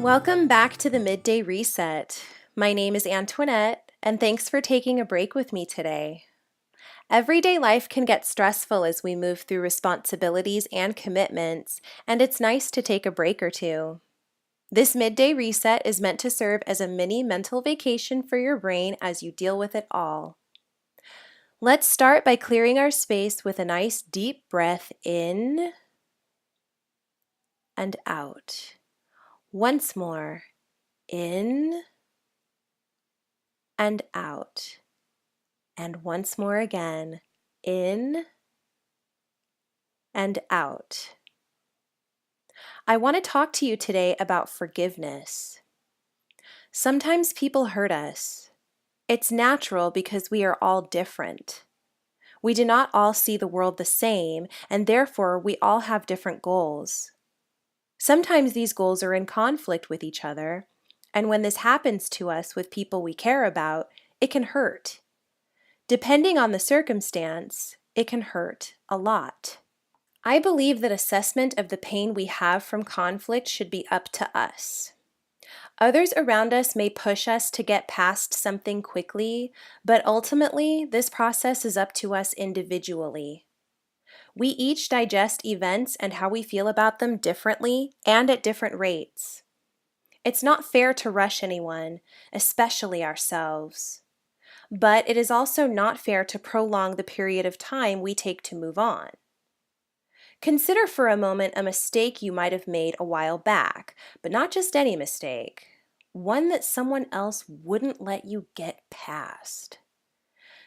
Welcome back to the Midday Reset. My name is Antoinette, and thanks for taking a break with me today. Everyday life can get stressful as we move through responsibilities and commitments, and it's nice to take a break or two. This midday reset is meant to serve as a mini mental vacation for your brain as you deal with it all. Let's start by clearing our space with a nice deep breath in and out. Once more, in and out. And once more again, in and out. I want to talk to you today about forgiveness. Sometimes people hurt us. It's natural because we are all different. We do not all see the world the same, and therefore we all have different goals. Sometimes these goals are in conflict with each other, and when this happens to us with people we care about, it can hurt. Depending on the circumstance, it can hurt a lot. I believe that assessment of the pain we have from conflict should be up to us. Others around us may push us to get past something quickly, but ultimately, this process is up to us individually. We each digest events and how we feel about them differently and at different rates. It's not fair to rush anyone, especially ourselves. But it is also not fair to prolong the period of time we take to move on. Consider for a moment a mistake you might have made a while back, but not just any mistake, one that someone else wouldn't let you get past.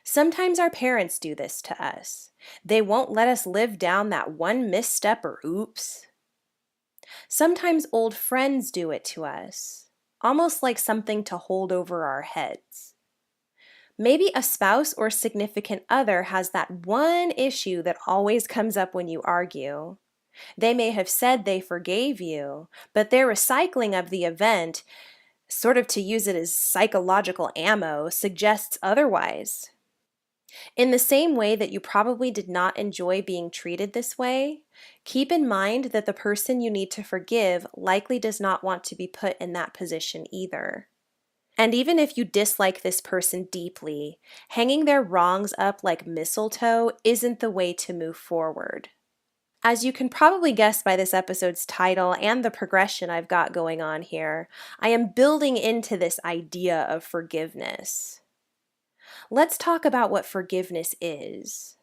Sometimes our parents do this to us. They won't let us live down that one misstep or oops. Sometimes old friends do it to us, almost like something to hold over our heads. Maybe a spouse or significant other has that one issue that always comes up when you argue. They may have said they forgave you, but their recycling of the event, sort of to use it as psychological ammo, suggests otherwise. In the same way that you probably did not enjoy being treated this way, keep in mind that the person you need to forgive likely does not want to be put in that position either. And even if you dislike this person deeply, hanging their wrongs up like mistletoe isn't the way to move forward. As you can probably guess by this episode's title and the progression I've got going on here, I am building into this idea of forgiveness. Let's talk about what forgiveness is.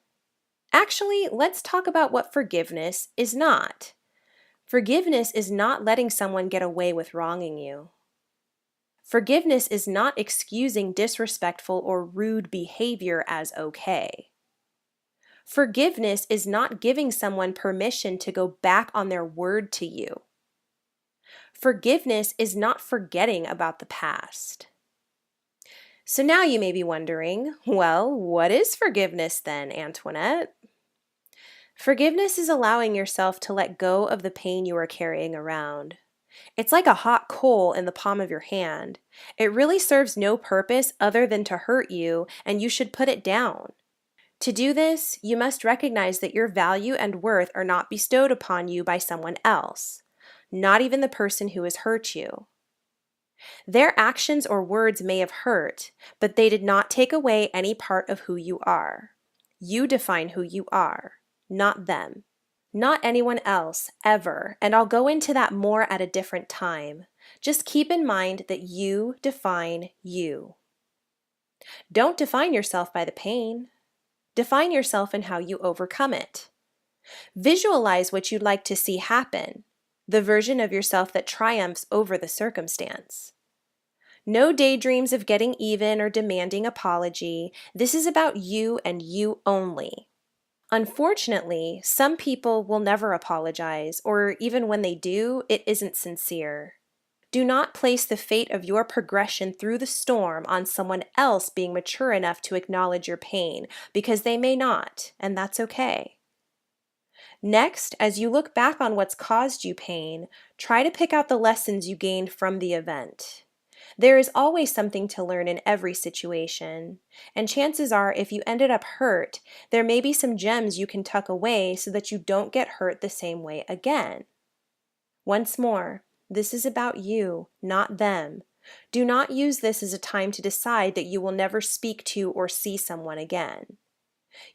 Actually, let's talk about what forgiveness is not. Forgiveness is not letting someone get away with wronging you. Forgiveness is not excusing disrespectful or rude behavior as okay. Forgiveness is not giving someone permission to go back on their word to you. Forgiveness is not forgetting about the past. So now you may be wondering, well, what is forgiveness then, Antoinette? Forgiveness is allowing yourself to let go of the pain you are carrying around. It's like a hot coal in the palm of your hand. It really serves no purpose other than to hurt you, and you should put it down. To do this, you must recognize that your value and worth are not bestowed upon you by someone else, not even the person who has hurt you. Their actions or words may have hurt, but they did not take away any part of who you are. You define who you are, not them. Not anyone else, ever, and I'll go into that more at a different time. Just keep in mind that you define you. Don't define yourself by the pain. Define yourself in how you overcome it. Visualize what you'd like to see happen, the version of yourself that triumphs over the circumstance. No daydreams of getting even or demanding apology. This is about you and you only. Unfortunately, some people will never apologize, or even when they do, it isn't sincere. Do not place the fate of your progression through the storm on someone else being mature enough to acknowledge your pain, because they may not, and that's okay. Next, as you look back on what's caused you pain, try to pick out the lessons you gained from the event. There is always something to learn in every situation, and chances are if you ended up hurt, there may be some gems you can tuck away so that you don't get hurt the same way again. Once more, This is about you, not them. Do not use this as a time to decide that you will never speak to or see someone again.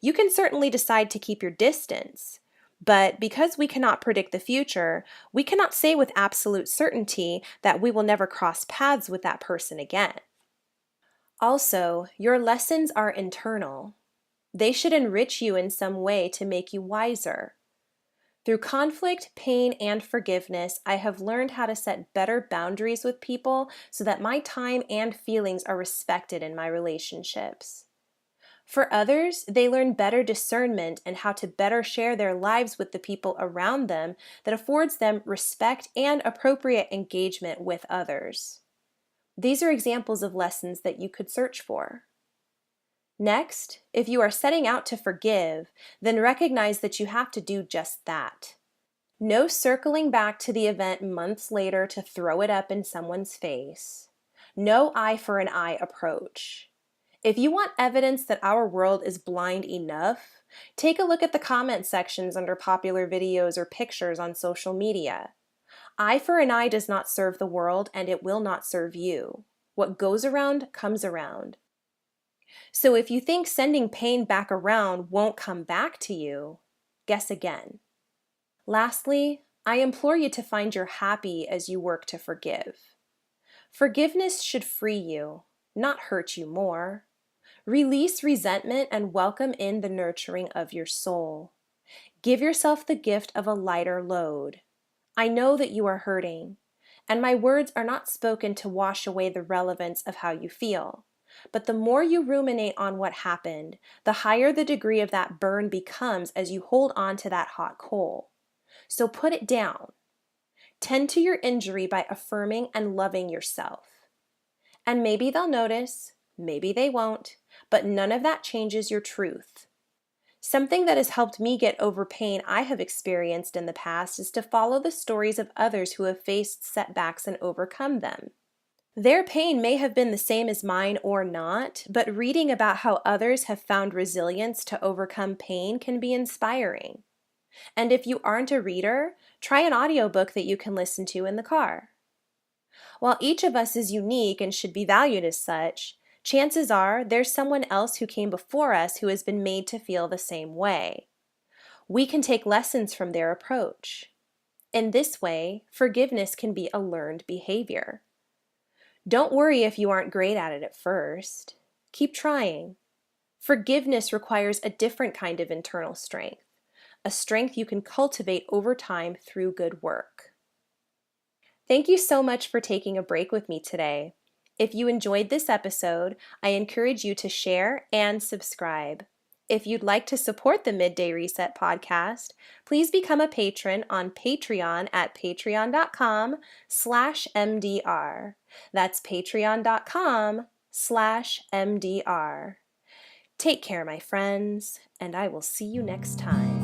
You can certainly decide to keep your distance, but because we cannot predict the future, we cannot say with absolute certainty that we will never cross paths with that person again. Also, your lessons are internal. They should enrich you in some way to make you wiser. Through conflict, pain, and forgiveness, I have learned how to set better boundaries with people so that my time and feelings are respected in my relationships. For others, they learn better discernment and how to better share their lives with the people around them that affords them respect and appropriate engagement with others. These are examples of lessons that you could search for. Next, if you are setting out to forgive, then recognize that you have to do just that. No circling back to the event months later to throw it up in someone's face. No eye for an eye approach. If you want evidence that our world is blind enough, take a look at the comment sections under popular videos or pictures on social media. Eye for an eye does not serve the world, and it will not serve you. What goes around comes around. So if you think sending pain back around won't come back to you, guess again. Lastly, I implore you to find your happy as you work to forgive. Forgiveness should free you, not hurt you more. Release resentment and welcome in the nurturing of your soul. Give yourself the gift of a lighter load. I know that you are hurting, and my words are not spoken to wash away the relevance of how you feel. But the more you ruminate on what happened, the higher the degree of that burn becomes as you hold on to that hot coal. So put it down. Tend to your injury by affirming and loving yourself. And maybe they'll notice, maybe they won't, but none of that changes your truth. Something that has helped me get over pain I have experienced in the past is to follow the stories of others who have faced setbacks and overcome them. Their pain may have been the same as mine or not, but reading about how others have found resilience to overcome pain can be inspiring. And if you aren't a reader, try an audiobook that you can listen to in the car. While each of us is unique and should be valued as such, chances are there's someone else who came before us who has been made to feel the same way. We can take lessons from their approach. In this way, forgiveness can be a learned behavior. Don't worry if you aren't great at it at first. Keep trying. Forgiveness requires a different kind of internal strength, a strength you can cultivate over time through good work. Thank you so much for taking a break with me today. If you enjoyed this episode, I encourage you to share and subscribe. If you'd like to support the Midday Reset podcast, please become a patron on Patreon at patreon.com/MDR. That's patreon.com/MDR. Take care, my friends, and I will see you next time.